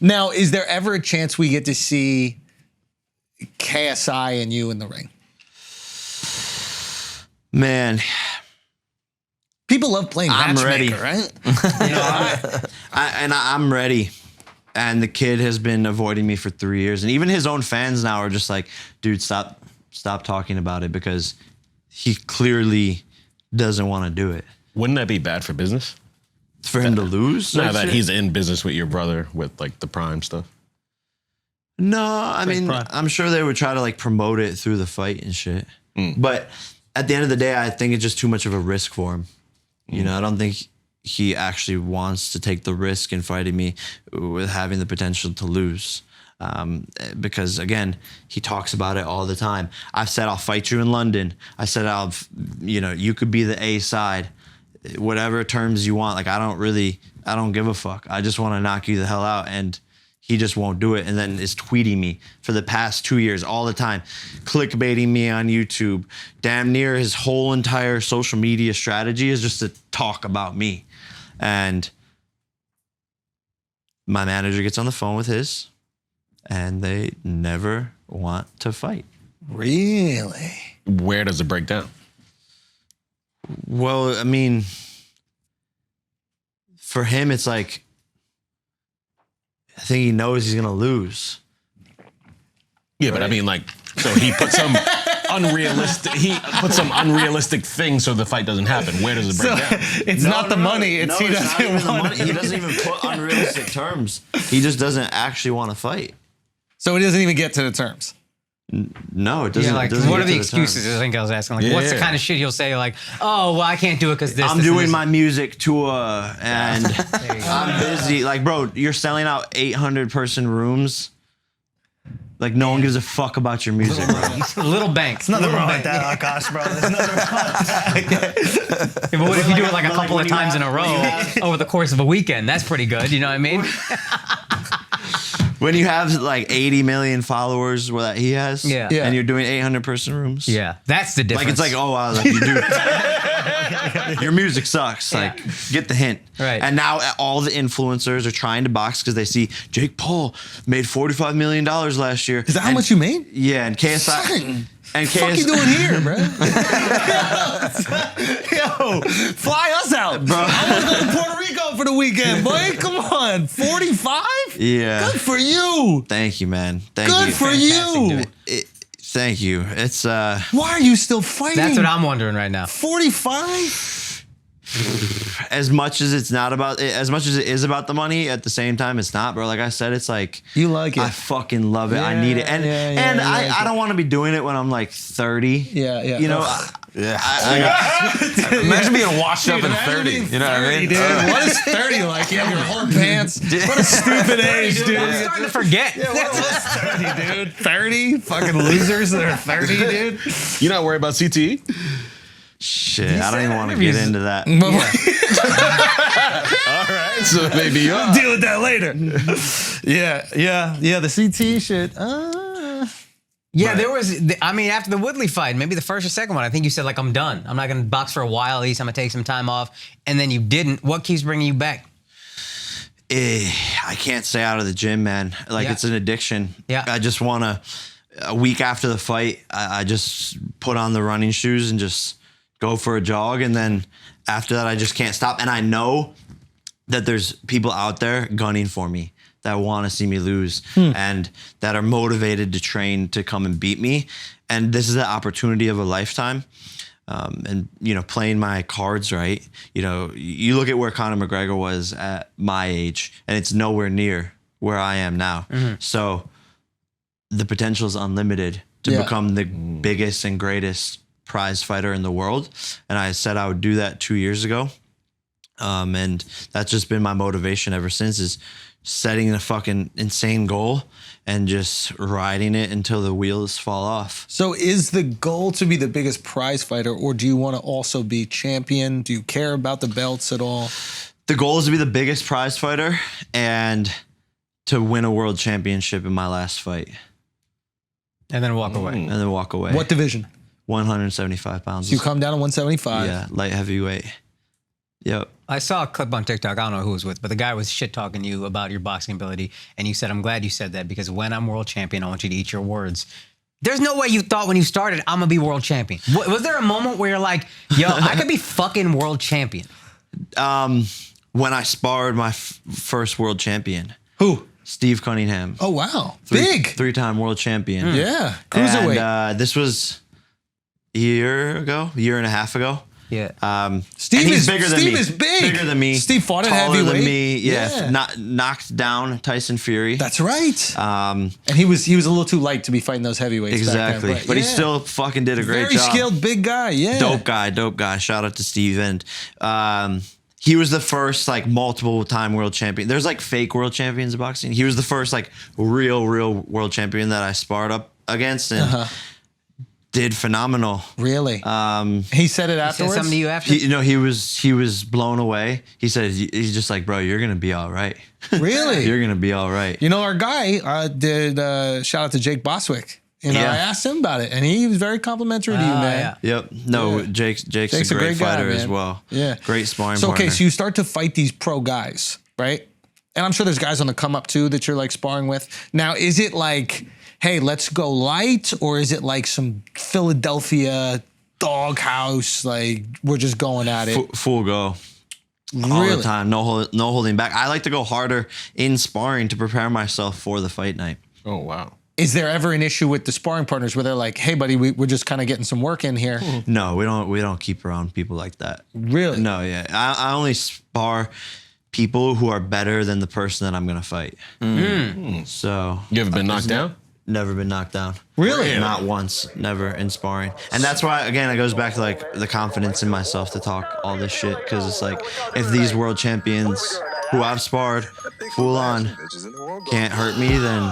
Now, is there ever a chance we get to see KSI and you in the ring? Man, people love playing matchmaker, right? I'm ready. And the kid has been avoiding me for 3 years. And even his own fans now are just like, dude, stop talking about it, because he clearly doesn't want to do it. Wouldn't that be bad for business? For him to lose? Now that he's in business with your brother with like the Prime stuff. No, I mean, I'm sure they would try to like promote it through the fight and shit. But at the end of the day, I think it's just too much of a risk for him. You know, I don't think he actually wants to take the risk in fighting me with having the potential to lose. Because again, he talks about it all the time. I've said, I'll fight you in London. I said, you could be the A side, whatever terms you want. Like, I don't give a fuck. I just want to knock you the hell out. And he just won't do it. And then is tweeting me for the past 2 years all the time, clickbaiting me on YouTube. Damn near his whole entire social media strategy is just to talk about me. And my manager gets on the phone with his, and they never want to fight. Really? Where does it break down? Well, I mean, for him, it's like, I think he knows he's gonna lose. Yeah, right? But I mean, like, so he put some unrealistic thing so the fight doesn't happen. Where does it break down? It's not the money. It's he doesn't want it. He doesn't even put unrealistic terms. He just doesn't actually want to fight. So he doesn't even get to the terms. No, it doesn't. Yeah, like, it doesn't what get are the to excuses? terms. I think I was asking. Like, what's the kind of shit he'll say? Like, oh, well, I can't do it because this. I'm doing my music tour and go. I'm busy. Like, bro, you're selling out 800-person rooms. Like, no one gives a fuck about your music, bro. Little banks. Nothing wrong with that, Akash, bro. There's nothing wrong with that. Yeah, but what if you do it like a couple of times in a row over the course of a weekend? That's pretty good. You know what I mean? When you have like 80 million followers that he has, Yeah. and you're doing 800-person rooms, Yeah, that's the difference. like it's like, oh wow, like you do. Your music sucks. Yeah. Like, get the hint. Right. And now all the influencers are trying to box because they see Jake Paul made $45 million last year. Is that how much you made? Yeah, and KSI. Son, And what the fuck you doing here, bro? Yo, fly us out, bro. I want to go to Puerto Rico for the weekend, boy. Come on, 45? Yeah. Good for you. Thank you, man. Thank Good you. for you. Thank you. It's Why are you still fighting? That's what I'm wondering right now. 45? as much as it's not about it, as much as it is about the money, at the same time it's not, bro. Like I said, it's like you like it. I fucking love it. I need it. And I don't want to be doing it when I'm like 30. Yeah, yeah. You know, Imagine being washed up in 30. You know what I mean? Dude, what is 30 like? You have your whole pants. What a stupid age, dude. I'm starting to forget. Yeah, what was 30, dude? 30? Fucking losers that are 30, dude. You're not worried about CTE? Shit, I don't even want to get into that. All right, so maybe you are. Deal with that later. Yeah. The CT shit. Yeah, there was, I mean, after the Woodley fight, maybe the first or second one, I think you said, like, I'm done. I'm not going to box for a while. At least I'm going to take some time off. And then you didn't. What keeps bringing you back? I can't stay out of the gym, man. Like, it's an addiction. Yeah. I just want to, a week after the fight, I just put on the running shoes and just go for a jog. And then after that, I just can't stop. And I know that there's people out there gunning for me that want to see me lose and that are motivated to train to come and beat me. And this is the opportunity of a lifetime. And, you know, playing my cards right, you know, you look at where Conor McGregor was at my age and it's nowhere near where I am now. So the potential is unlimited to become the biggest and greatest prize fighter in the world. And I said I would do that 2 years ago. And that's just been my motivation ever since, is setting a fucking insane goal and just riding it until the wheels fall off. So is the goal to be the biggest prize fighter, or do you want to also be champion? Do you care about the belts at all? The goal is to be the biggest prize fighter and to win a world championship in my last fight. And then walk away. And then walk away. What division? 175 pounds. So you come down to 175. Yeah, light heavyweight. Yep. I saw a clip on TikTok. I don't know who it was with, but the guy was shit talking you about your boxing ability, and you said, "I'm glad you said that because when I'm world champion, I want you to eat your words." There's no way you thought when you started, "I'm gonna be world champion." Was there a moment where you're like, "Yo, I could be fucking world champion"? When I sparred my first world champion, Who? Steve Cunningham. Oh wow, big. 3-time world champion. Yeah, cruiserweight. And this was a year and a half ago. Yeah. Steve and he's is bigger than Steve me. is big. Bigger than me. Steve fought at taller heavyweight. than me. Yeah. Yeah. Knocked down Tyson Fury. That's right. Um, and he was a little too light to be fighting those heavyweights. exactly. Back then, but he yeah. still fucking did a great very job. skilled, big guy. Yeah. Dope guy. Shout out to Steve. And he was the first like multiple time world champion. There's like fake world champions in boxing. He was the first like real world champion that I sparred up against and did phenomenal. Really? He said it Said afterwards. something to you after? He was blown away. He said he's just like, bro, you're gonna be all right. Really? You're gonna be all right. You know, our guy did shout out to Jake Boswick. You know, Yeah. I asked him about it, and he was very complimentary to you, man. yeah. Yep. No, Yeah. Jake's Jake's a great guy, fighter as man. well. Yeah. Great sparring So partner. okay, so you start to fight these pro guys, right? And I'm sure there's guys on the come up too that you're like sparring with. Now, is it like, hey, let's go light, or is it like some Philadelphia doghouse, like we're just going at it? Full go. All Really? the time, no holding back. I like to go harder in sparring to prepare myself for the fight night. Oh wow. Is there ever an issue with the sparring partners where they're like, hey, buddy, we're just kind of getting some work in here? No, we don't keep around people like that. Really? No, yeah. I only spar people who are better than the person that I'm gonna fight. So You ever been knocked down? never been knocked down. Really? Not once. Never in sparring. And that's why, again, it goes back to like the confidence in myself to talk all this shit. Because it's like, if these world champions who I've sparred full on can't hurt me, then